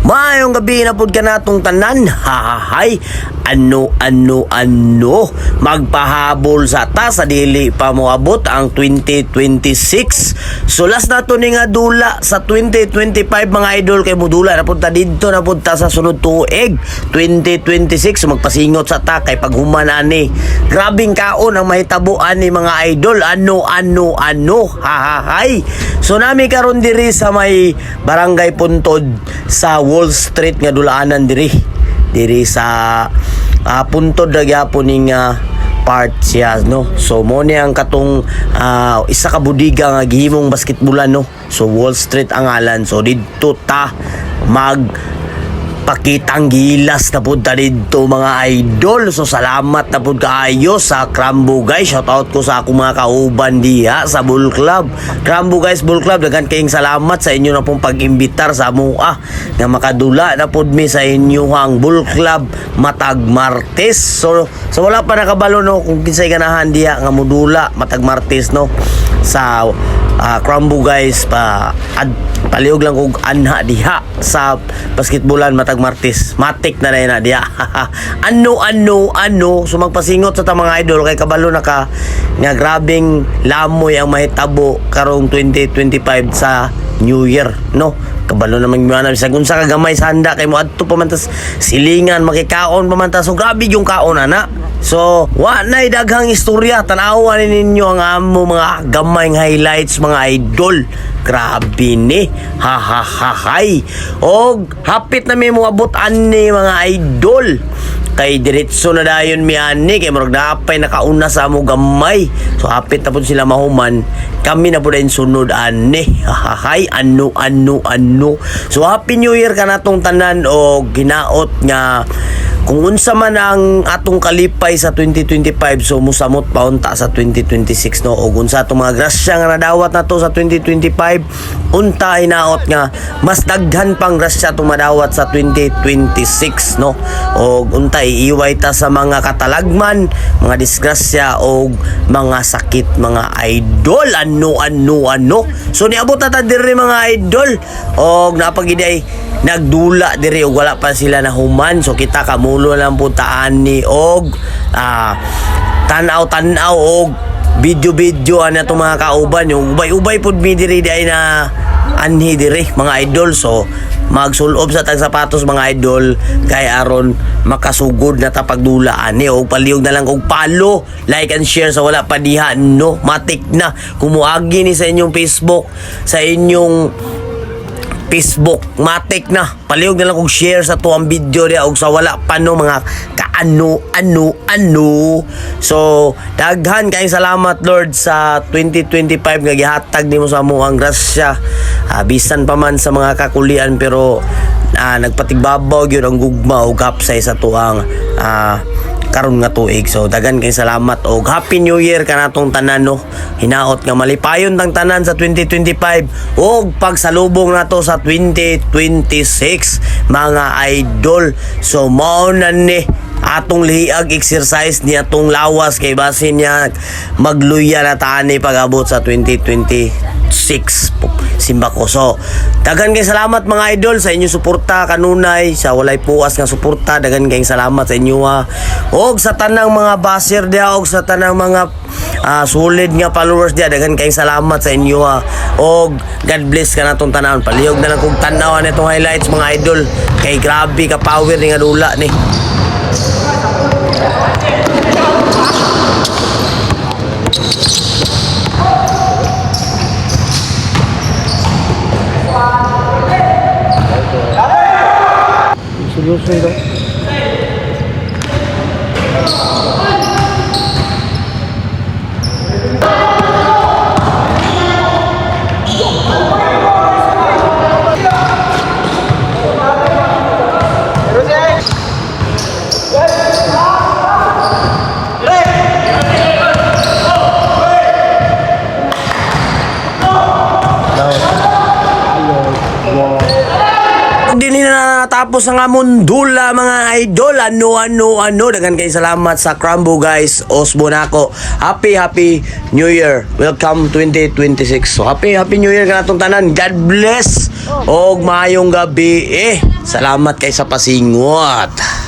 Maayong gabi na pud ka natong tanan. Hahahay. Ano magpahabol sa ta sa dili pa moabot ang 2026. So last na to ni nga dula sa 2025 mga idol, kay modula na punta dito na punta sa sunod tuig 2026. So magpasingot sa ta kay paghuman ani. Grabing kaon ang mahitabuan ni mga idol. Ano hahahay. So nami karon diri sa may Barangay Puntod sa Wall Street nga dulaanan diri sa Puntod na gyapon ning part siya, no. So mo ni ang katong isa ka budiga nga gihimong basketbolan, no. So Wall Street ang ngalan. So didto ta pakitang gilas na pud ta didto mga idol. So salamat na pud kaayo sa Crambo guys. Shout out ko sa akong mga kauban diha sa Bull Club. Crambo guys, Bull Club, daghan kayong salamat sa inyo na pong pag-imbitar sa mua nga makadula na pud mi sa inyohang Bull Club matag Martes. So wala pa nakabalo, no, kung kinsay ganahan diha nga modula matag Martes, no, sa Crambo guys, paliog lang kog anha diha sa basketbolan matag Martes. Matik na rin na diha. ano so magpasingot sa ta mga idol kay kabalo na ka nga grabing lamoy ang mahitabo karong 2025 sa New Year, no. Kabalo naman yung bisag unsa ka gamay sa handa kay mo adto pa man tas silingan makikaon pa man tas. So grabe yung kaon ana. So wa nay daghang istorya, tan-awan ninyo ang amo mga gamay ng highlights mga idol. Grabe ni. Hahahay. Og hapit na may moabot ani mga idol. Kay diretso na dayon mi ani kay murag daapay nakauna sa amo gamay. So hapit na pud sila mahuman, kami na pud ang sunod ani. Hahahay. Ano. So happy new year ka natong tanan og ginaot nga kung unsa man ang atong kalipay sa 2025, so musamot paunta sa 2026, no. Og unsa atong mga grasya nga nadawat nato sa 2025, unta hinaot nga mas daghan pang grasya atong madawat sa 2026, no. Og unta iiway ta sa mga katalagman, mga disgrasya og mga sakit mga idol. Ano. So niabot na ta diri mga idol og napagiday nagdula diri og wala pa sila nahuman. So kita kamulo lang po taani og tanaw og video ana itong mga kauban. Yung ubay pud mi diri ay na anhi diri mga idol. So magsulob sa tag sapatos mga idol kay aron makasugod na tapagdula ani. Og paliog na lang og follow, like and share sa wala pa diha, no. Matik na kumuagi ni sa inyong Facebook, sa inyong matik na paliog na lang kog share sa tuang video dia og sa wala pa, no, mga kaano. So daghan kay salamat Lord sa 2025 nga gihatag nimo sa amo ang grasya. Bisan pa man sa mga kakulian pero nagpatigbabaw gyud ang gugma og kapsay sa tuang karon nga tuig. So daghan kay salamat og happy new year kanatong tanan, no. Hinaot nga malipayon tang tanan sa 2025 og pagsalubong nato sa 2026 mga idol. So mao na ni atong lihiag exercise ni atong lawas kay basin niya magluya na tani pag-abot sa 2026 simba ko. So daghan kay salamat mga idol sa inyo suporta kanunay, sa walay puas nga suporta. Daghan kay salamat sa inyo og sa tanang mga baser dia og sa tanang mga solid nga followers dia. Daghan kay salamat sa inyo og God bless ka natong tanan. Palihog na lang kog tan-aw nitong highlights mga idol kay grabe ka power ni nga dula ni. Solusyon daw. Dinin na natapos ang mundula mga idol. Ano. Dagan kay salamat sa Crambo guys. Osbo na ako. Happy New Year. Welcome 2026. So happy New Year ka natong tanan. God bless. Og maayong gabi. Salamat kay sa pasingot.